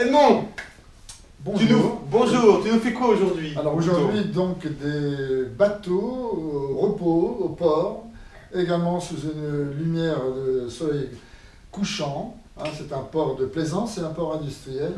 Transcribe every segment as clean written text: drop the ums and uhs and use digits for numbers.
Edmond, Bonjour. tu nous fais quoi aujourd'hui? Alors aujourd'hui, donc, des bateaux au repos, au port, également sous une lumière de soleil couchant. C'est un port de plaisance, c'est un port industriel,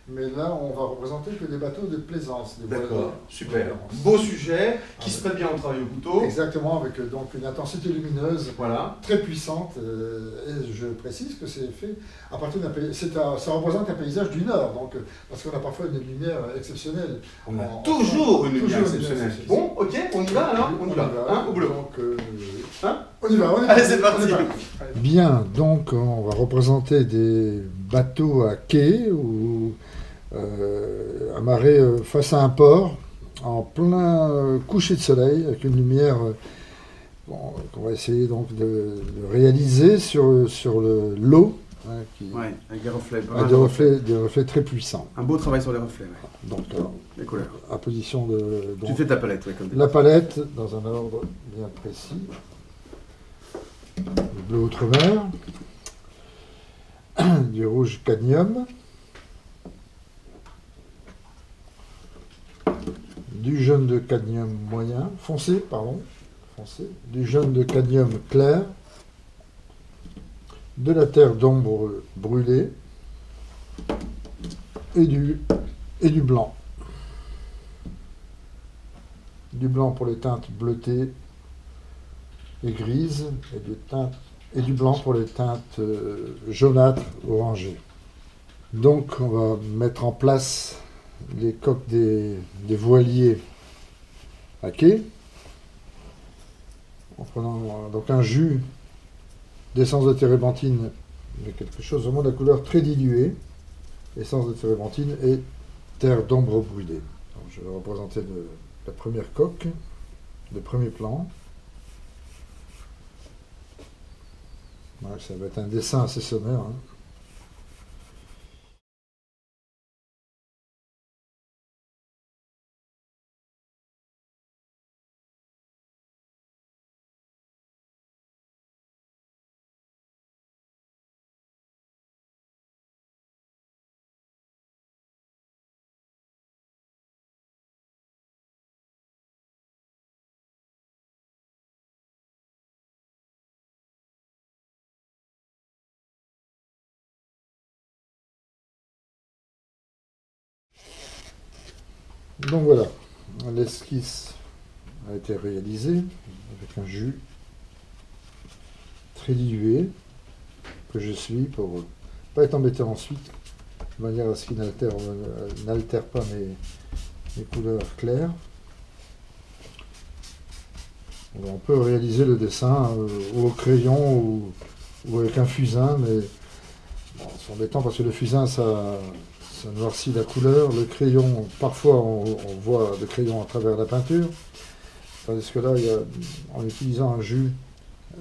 mais là on va représenter que des bateaux de plaisance. D'accord, super. Beau sujet, qui se prête bien au travail au couteau. Exactement, avec donc une intensité lumineuse très puissante. Et je précise que c'est fait à partir d'un paysage, ça représente un paysage du Nord, donc, parce qu'on a parfois une lumière exceptionnelle. On a toujours une lumière exceptionnelle. Bon, ok, on y va alors, on y va, au boulot. On y va, Allez, c'est parti. Bien, donc on va représenter des bateaux à quai ou amarrés face à un port en plein coucher de soleil avec une lumière qu'on va essayer donc de réaliser sur l'eau. Avec des reflets. Des reflets très puissants. Un beau travail sur les reflets. Donc, les couleurs. À position de. Tu fais ta palette, comme la palette dans un ordre bien précis. Du bleu outre-mer, du rouge cadmium, du jaune de cadmium moyen, foncé, du jaune de cadmium clair, de la terre d'ombre brûlée et du blanc. Du blanc pour les teintes bleutées et grises, et du blanc pour les teintes jaunâtres, orangées. Donc on va mettre en place les coques des voiliers à quai, en prenant donc un jus d'essence de térébenthine, mais quelque chose vraiment de la couleur très diluée, essence de térébenthine et terre d'ombre brûlée. Donc, je vais représenter la première coque, le premier plan. Ça va être un dessin assez sommaire. Donc voilà, l'esquisse a été réalisée avec un jus très dilué que je suis pour ne pas être embêté ensuite, de manière à ce qu'il n'altère pas mes couleurs claires. On peut réaliser le dessin ou au crayon ou avec un fusain, mais bon, c'est embêtant parce que le fusain ça noircit la couleur. Le crayon, parfois on voit le crayon à travers la peinture, tandis que là, en utilisant un jus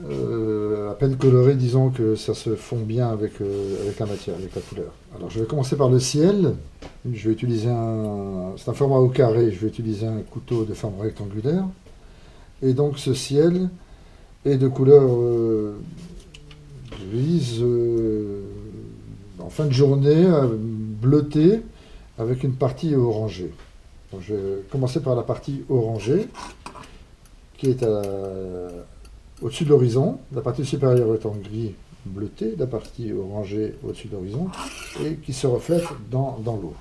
à peine coloré, disons que ça se fond bien avec la matière, avec la couleur. Alors je vais commencer par le ciel. Je vais utiliser c'est un format au carré, je vais utiliser un couteau de forme rectangulaire. Et donc ce ciel est de couleur grise, en fin de journée, bleutée, avec une partie orangée. Donc, je vais commencer par la partie orangée, qui est au-dessus de l'horizon. La partie supérieure est en gris bleuté, la partie orangée au-dessus de l'horizon, et qui se reflète dans l'eau.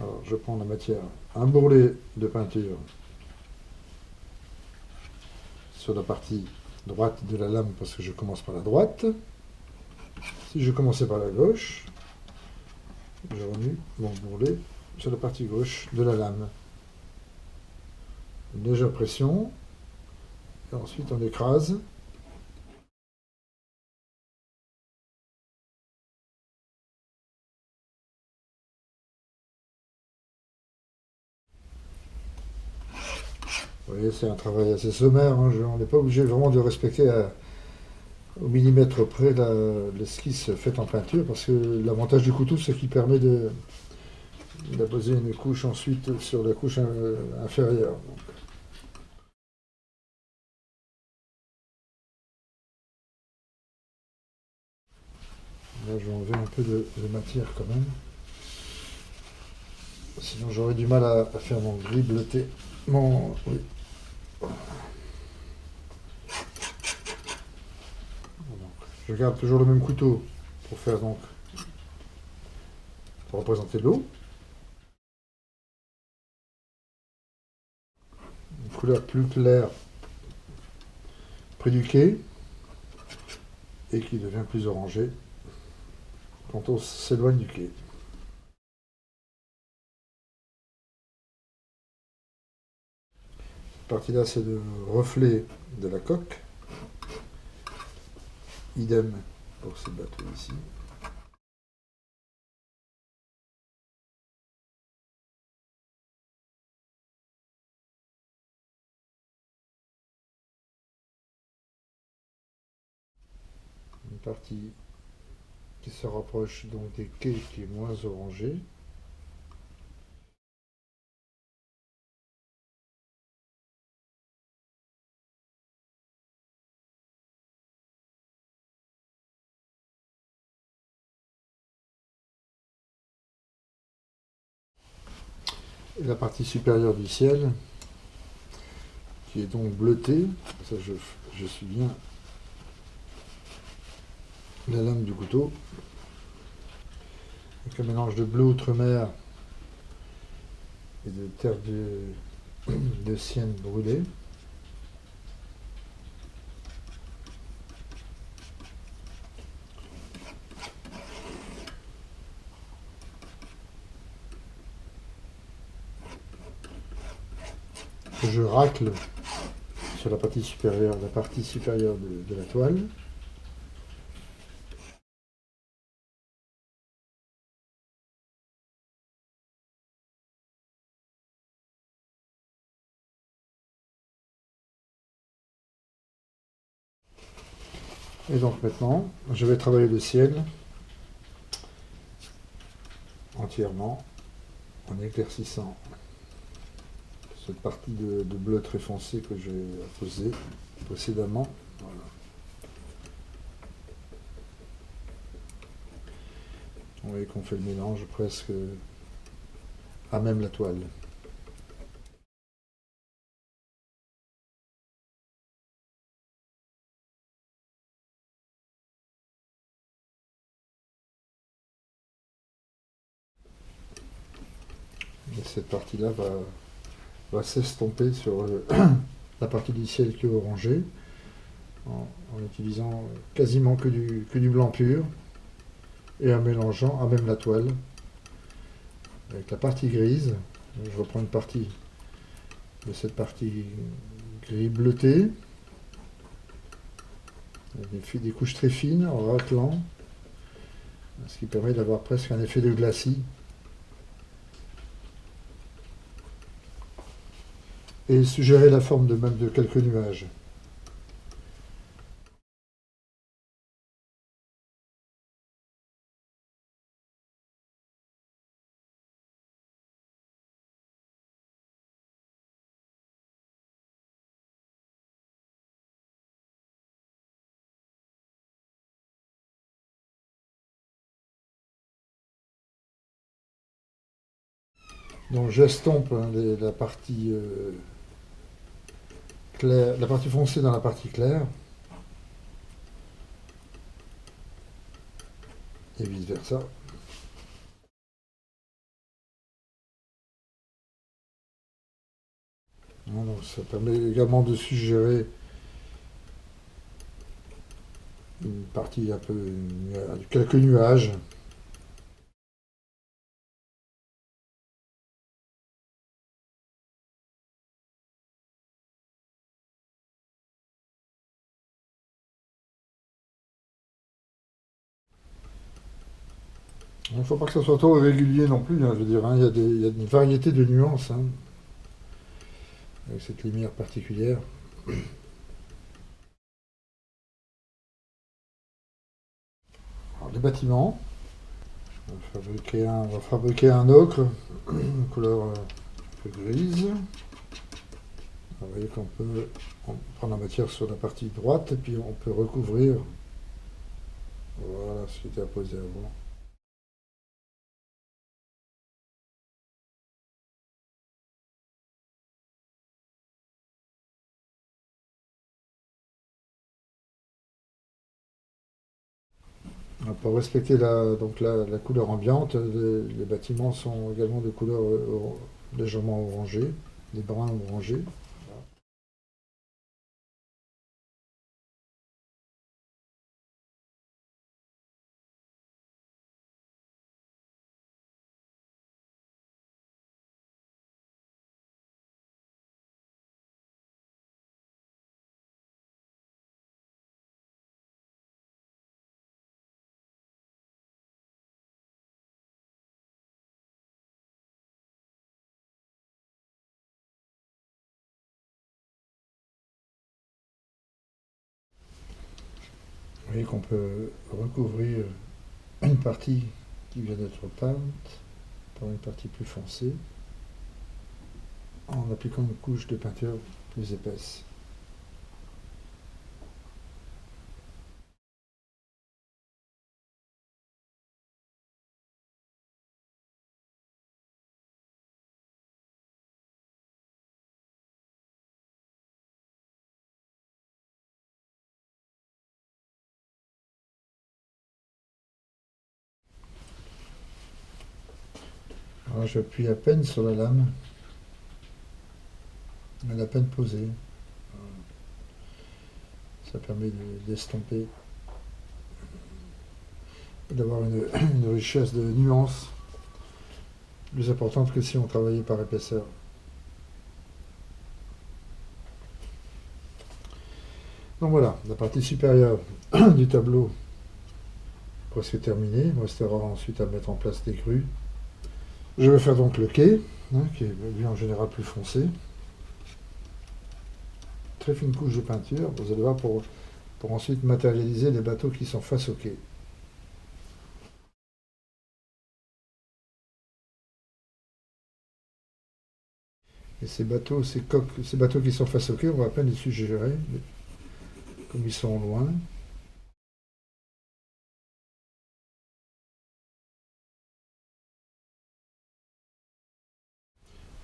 Alors, je prends la matière, un bourrelet de peinture sur la partie droite de la lame, parce que je commence par la droite. Si je commençais par la gauche, je remue mon bourrelet sur la partie gauche de la lame. Une légère pression, et ensuite on écrase. Vous voyez, c'est un travail assez sommaire, on n'est pas obligé vraiment de respecter au millimètre près l'esquisse faite en peinture, parce que l'avantage du couteau, c'est qu'il permet d'apposer une couche ensuite sur la couche inférieure. Là, je vais enlever un peu de matière quand même. Sinon, j'aurais du mal à faire mon gris bleuté. Oui. Donc, je garde toujours le même couteau pour faire donc pour représenter l'eau. Une couleur plus claire près du quai et qui devient plus orangée quand on s'éloigne du quai. Cette partie-là, c'est le reflet de la coque. Idem pour ces bateaux ici. Une partie qui se rapproche donc des quais qui est moins orangée. Et la partie supérieure du ciel qui est donc bleutée. Ça, je suis bien la lame du couteau avec un mélange de bleu outre-mer et de terre de sienne brûlée. Je racle sur la partie supérieure de la toile. Et donc maintenant, je vais travailler le ciel entièrement en éclaircissant cette partie de bleu très foncé que j'ai posée précédemment. Voilà. Vous voyez qu'on fait le mélange presque à même la toile. Et cette partie-là va s'estomper sur la partie du ciel qui est orangée, en utilisant quasiment que du blanc pur, et en mélangeant à même la toile avec la partie grise. Je reprends une partie de cette partie gris bleuté, des couches très fines en raclant, ce qui permet d'avoir presque un effet de glacis. Et suggérer la forme même de quelques nuages. Donc j'estompe la partie claire, la partie foncée dans la partie claire, et vice versa. Donc ça permet également de suggérer une partie un peu, quelques nuages. Il ne faut pas que ça soit trop irrégulier non plus, hein, je veux dire, hein, il y a une variété de nuances, hein, avec cette lumière particulière. Alors, les bâtiments, on va fabriquer un ocre, couleur un peu grise. Vous voyez qu'on peut prendre la matière sur la partie droite, et puis on peut recouvrir. Voilà. Voilà ce qui était apposé avant. Pour respecter donc la couleur ambiante, les bâtiments sont également de couleur légèrement orangée, des bruns orangés. Vous voyez qu'on peut recouvrir une partie qui vient d'être peinte par une partie plus foncée en appliquant une couche de peinture plus épaisse. Alors j'appuie à peine sur la lame, elle est à peine posée. Ça permet d'estomper, d'avoir une richesse de nuances plus importante que si on travaillait par épaisseur. Donc voilà, la partie supérieure du tableau presque terminée. Il me restera ensuite à mettre en place des grues. Je vais faire donc le quai, qui est lui en général plus foncé. Très fine couche de peinture, vous allez voir, pour ensuite matérialiser les bateaux qui sont face au quai. Et ces bateaux qui sont face au quai, on va à peine les suggérer, comme ils sont loin.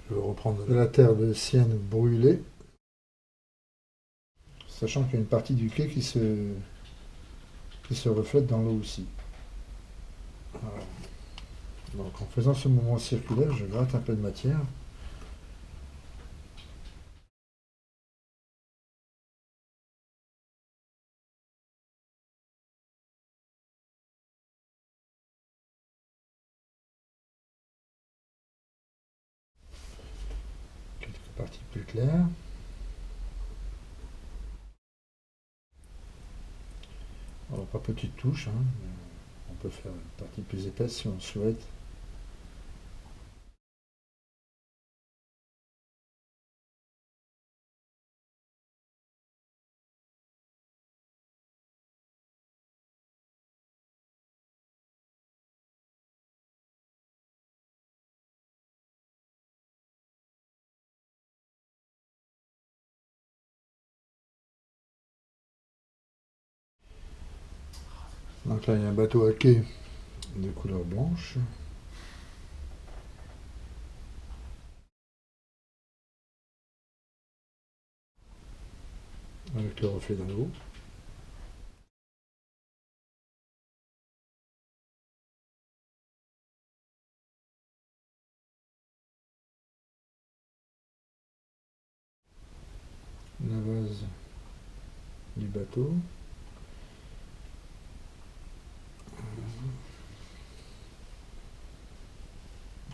Je vais reprendre de la terre de sienne brûlée, sachant qu'il y a une partie du quai qui se reflète dans l'eau aussi. Voilà. Donc en faisant ce mouvement circulaire, je gratte un peu de matière. Quelques parties plus claires. Alors pas petite touche, mais on peut faire une partie plus épaisse si on le souhaite. Donc là, il y a un bateau à quai de couleur blanche. Avec le reflet dans l'eau. La vase du bateau.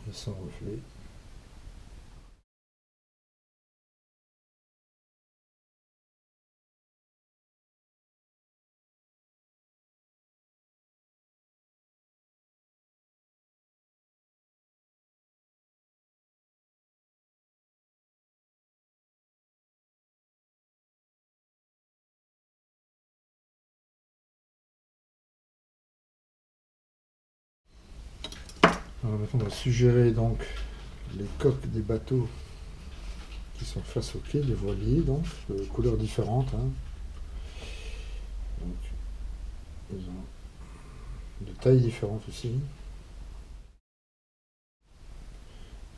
Et sans reflet. Alors maintenant, on va suggérer donc les coques des bateaux qui sont face au quai, les voiliers, donc de couleurs différentes. Donc, de tailles différentes aussi.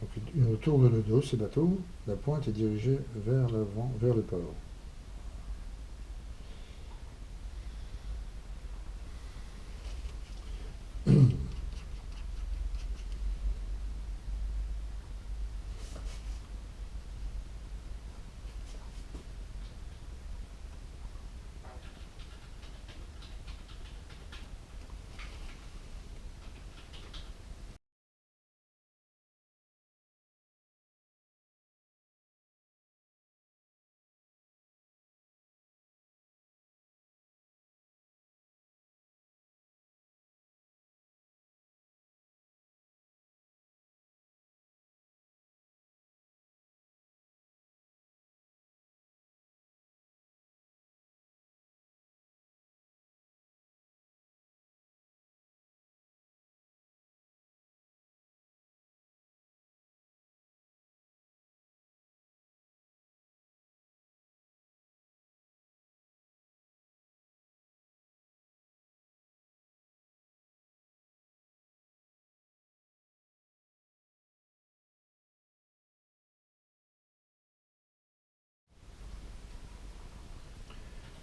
Donc on tourne le dos, ces bateaux, la pointe est dirigée vers l'avant, vers le port.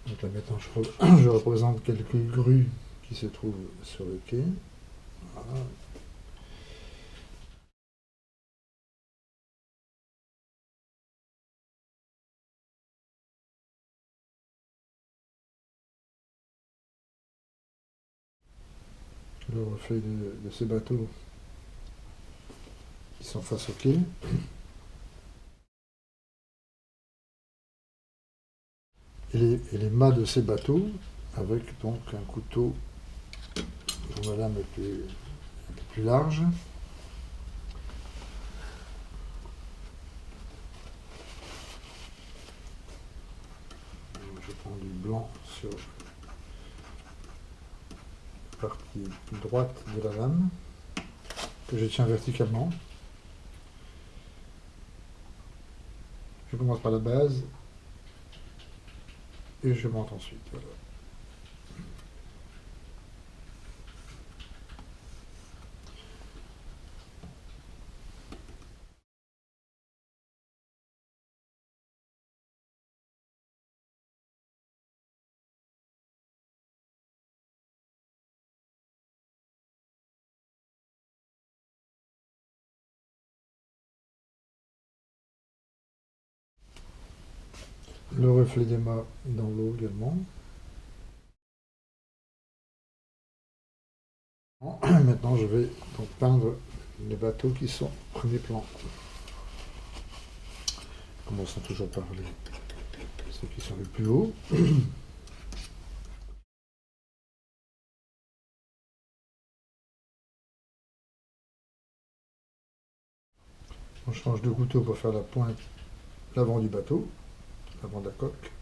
Donc là maintenant je représente quelques grues qui se trouvent sur le quai. Voilà. Le reflet de ces bateaux qui sont face au quai. Et les mâts de ces bateaux avec donc un couteau dont la lame est un peu plus large. Donc je prends du blanc sur la partie droite de la lame que je tiens verticalement. Je commence par la base et je monte ensuite. Voilà. Le reflet des mâts dans l'eau également. Maintenant je vais donc peindre les bateaux qui sont au premier plan. Commençons toujours par ceux qui sont les plus hauts. On change de couteau pour faire la pointe, l'avant du bateau, l'avant de la coque.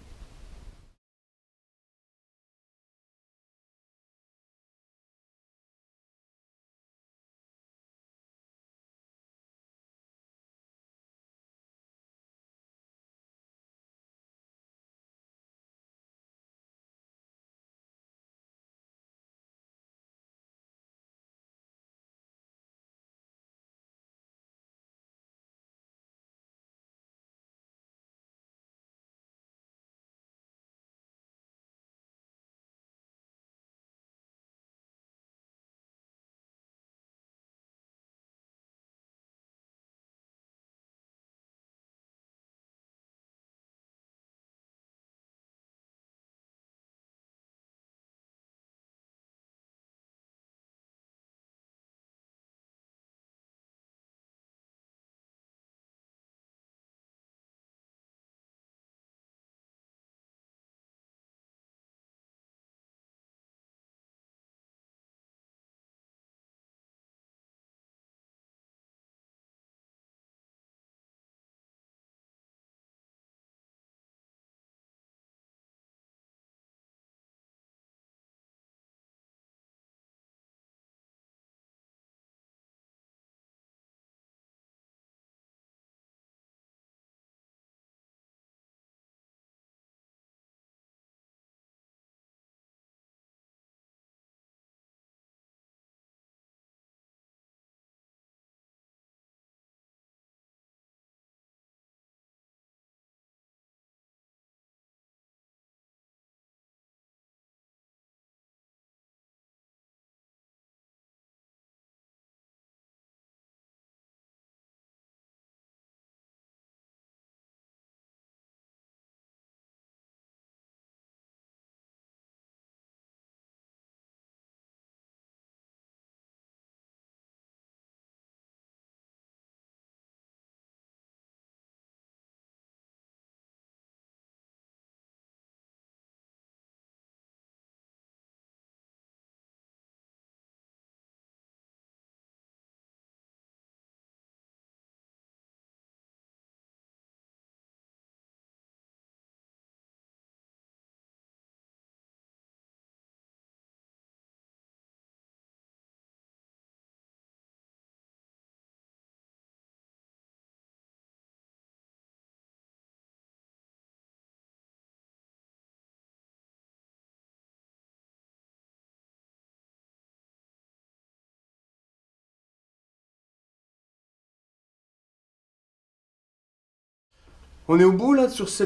On est au bout là sur ce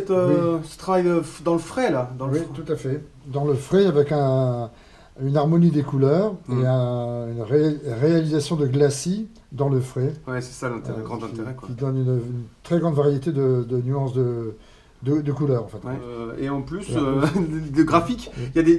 travail dans le frais là. Oui, tout à fait. Dans le frais avec une harmonie des couleurs et une réalisation de glacis dans le frais. Ouais, c'est ça l'intérêt, grand intérêt quoi. Qui donne une très grande variété de nuances de couleurs en fait. Ouais. Et en plus, de graphiques,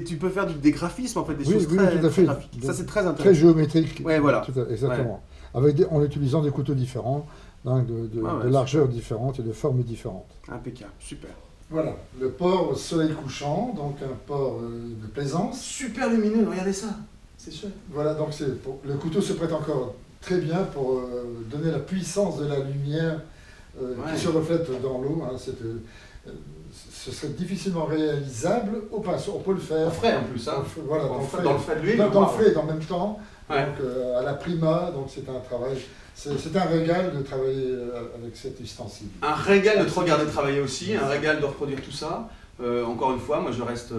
tu peux faire des graphismes en fait, des choses tout à fait. graphiques. Ça c'est très intéressant. Très géométrique. Ouais, voilà. Exactement. En utilisant des couteaux différents, hein, de largeurs différentes et de formes différentes. Impeccable, super. Voilà, le port au soleil couchant, donc un port de plaisance. Super lumineux, regardez ça. C'est chouette. Voilà, donc le couteau se prête encore très bien pour donner la puissance de la lumière qui se reflète dans l'eau. Hein, ce serait difficilement réalisable au pinceau. On peut le faire. En frais en plus, hein. Voilà, dans le frais de l'huile. Dans le frais, en même temps. Ouais. Donc à la prima, donc c'est un travail. C'est un régal de travailler avec cet ustensile. Un régal de te regarder travailler aussi, un régal de reproduire tout ça. Encore une fois, moi je reste...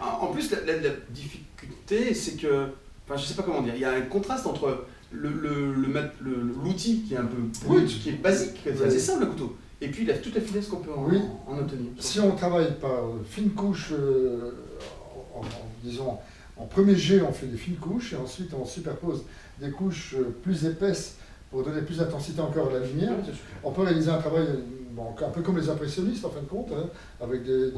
En plus, la difficulté, c'est que... Enfin, je sais pas comment dire. Il y a un contraste entre l'outil qui est un peu brut, qui est basique, qui est assez simple le couteau, et puis toute la finesse qu'on peut en obtenir. Si on travaille par fine couche, disons, en premier jet, on fait des fines couches, et ensuite on superpose des couches plus épaisses pour donner plus d'intensité encore à la lumière. On peut réaliser un travail un peu comme les impressionnistes en fin de compte, hein, avec des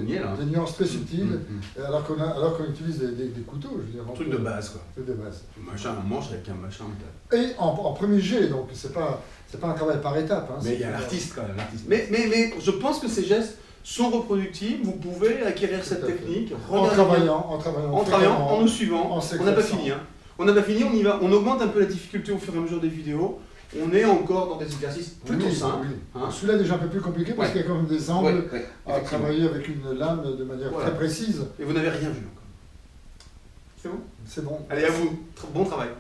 nuances très subtiles, alors qu'on utilise des couteaux. Je veux dire, un truc de base quoi. Truc de base. Un manche avec un machin. Et en premier jet, donc c'est pas un travail par étape. Hein, mais il y a l'artiste quand même. Mais je pense que ces gestes sont reproductibles, vous pouvez acquérir cette technique en travaillant, en nous suivant. On n'a pas fini. Hein. On n'a pas fini, on y va. On augmente un peu la difficulté au fur et à mesure des vidéos. On est encore dans des exercices plutôt simples. Hein. Celui-là est déjà un peu plus compliqué parce qu'il y a quand même des angles à travailler avec une lame de manière très précise. Et vous n'avez rien vu encore. C'est bon? C'est bon. Allez, à vous. Bon travail.